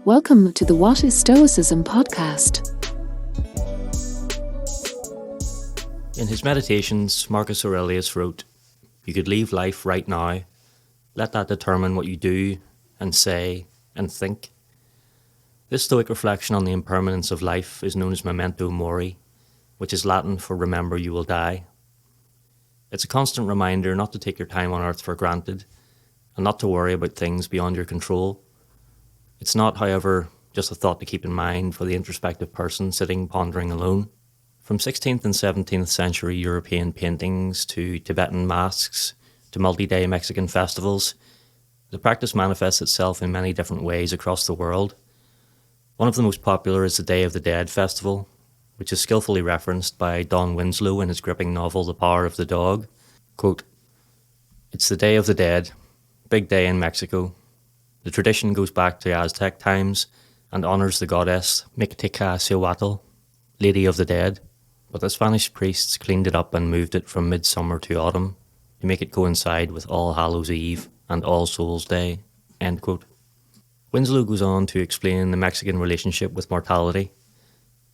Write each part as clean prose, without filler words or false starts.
Welcome to the What is Stoicism podcast. In his Meditations, Marcus Aurelius wrote, "You could leave life right now. Let that determine what you do and say and think." This Stoic reflection on the impermanence of life is known as Memento Mori, which is Latin for remember you will die. It's a constant reminder not to take your time on earth for granted and not to worry about things beyond your control. It's not, however, just a thought to keep in mind for the introspective person sitting pondering alone. From 16th and 17th century European paintings to Tibetan masks to multi-day Mexican festivals, the practice manifests itself in many different ways across the world. One of the most popular is the Day of the Dead festival, which is skillfully referenced by Don Winslow in his gripping novel The Power of the Dog. Quote, "It's the Day of the Dead, big day in Mexico. The tradition goes back to Aztec times and honours the goddess Mictlantecuhtli, Lady of the Dead, but the Spanish priests cleaned it up and moved it from midsummer to autumn to make it coincide with All Hallows Eve and All Souls Day." End quote. Winslow goes on to explain the Mexican relationship with mortality.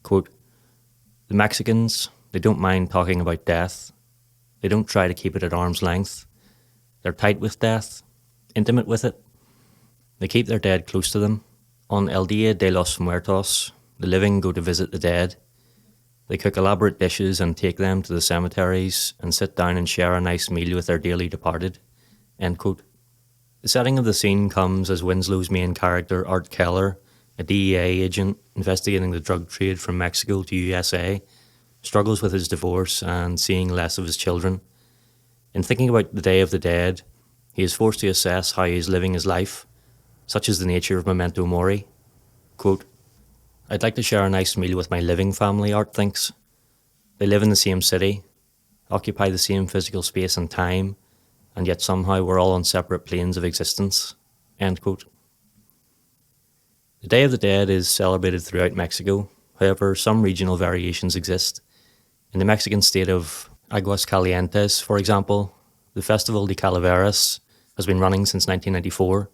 Quote, "The Mexicans, they don't mind talking about death. They don't try to keep it at arm's length. They're tight with death, intimate with it. They keep their dead close to them. On El Dia de los Muertos, the living go to visit the dead. They cook elaborate dishes and take them to the cemeteries and sit down and share a nice meal with their dearly departed." End quote. The setting of the scene comes as Winslow's main character, Art Keller, a DEA agent investigating the drug trade from Mexico to USA, struggles with his divorce and seeing less of his children. In thinking about the Day of the Dead, he is forced to assess how he is living his life. Such is the nature of Memento Mori. Quote, "I'd like to share a nice meal with my living family," Art thinks. "They live in the same city, occupy the same physical space and time, and yet somehow we're all on separate planes of existence." End quote. The Day of the Dead is celebrated throughout Mexico. However, some regional variations exist. In the Mexican state of Aguascalientes, for example, the Festival de Calaveras has been running since 1994.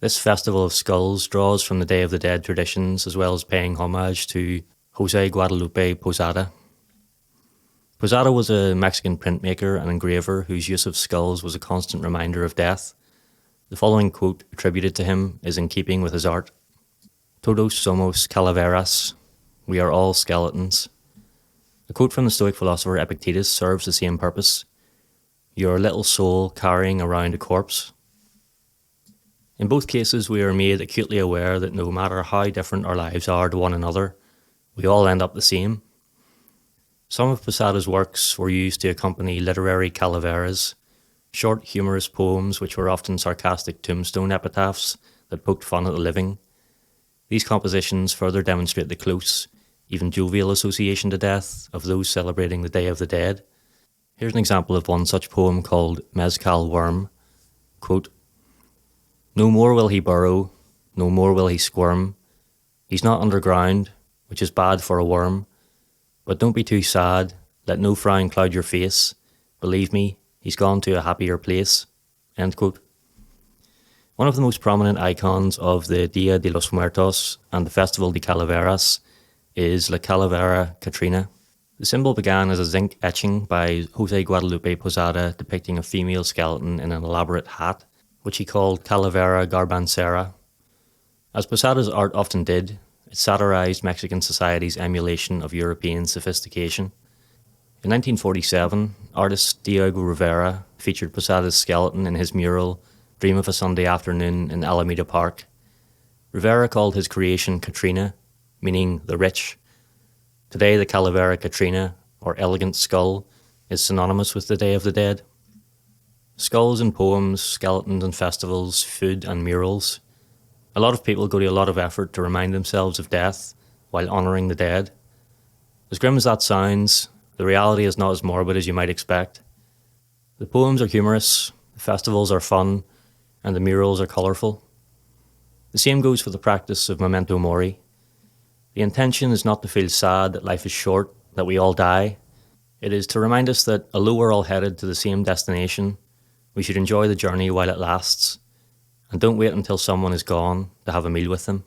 This festival of skulls draws from the Day of the Dead traditions as well as paying homage to José Guadalupe Posada. Posada was a Mexican printmaker and engraver whose use of skulls was a constant reminder of death. The following quote attributed to him is in keeping with his art. "Todos somos calaveras. We are all skeletons." A quote from the Stoic philosopher Epictetus serves the same purpose. "You're a little soul carrying around a corpse." In both cases, we are made acutely aware that no matter how different our lives are to one another, we all end up the same. Some of Posada's works were used to accompany literary calaveras, short humorous poems which were often sarcastic tombstone epitaphs that poked fun at the living. These compositions further demonstrate the close, even jovial association to death of those celebrating the Day of the Dead. Here's an example of one such poem called Mezcal Worm. Quote, "No more will he burrow, no more will he squirm. He's not underground, which is bad for a worm. But don't be too sad, let no frown cloud your face. Believe me, he's gone to a happier place." End quote. One of the most prominent icons of the Dia de los Muertos and the Festival de Calaveras is La Calavera Catrina. The symbol began as a zinc etching by José Guadalupe Posada depicting a female skeleton in an elaborate hat, which he called Calavera Garbancera. As Posada's art often did, it satirized Mexican society's emulation of European sophistication. In 1947, artist Diego Rivera featured Posada's skeleton in his mural Dream of a Sunday Afternoon in Alameda Park. Rivera called his creation Catrina, meaning the rich. Today, the Calavera Catrina, or elegant skull, is synonymous with the Day of the Dead. Skulls in poems, skeletons in festivals, food and murals. A lot of people go to a lot of effort to remind themselves of death while honouring the dead. As grim as that sounds, the reality is not as morbid as you might expect. The poems are humorous, the festivals are fun, and the murals are colourful. The same goes for the practice of Memento Mori. The intention is not to feel sad that life is short, that we all die. It is to remind us that although we're all headed to the same destination, we should enjoy the journey while it lasts, and don't wait until someone is gone to have a meal with them.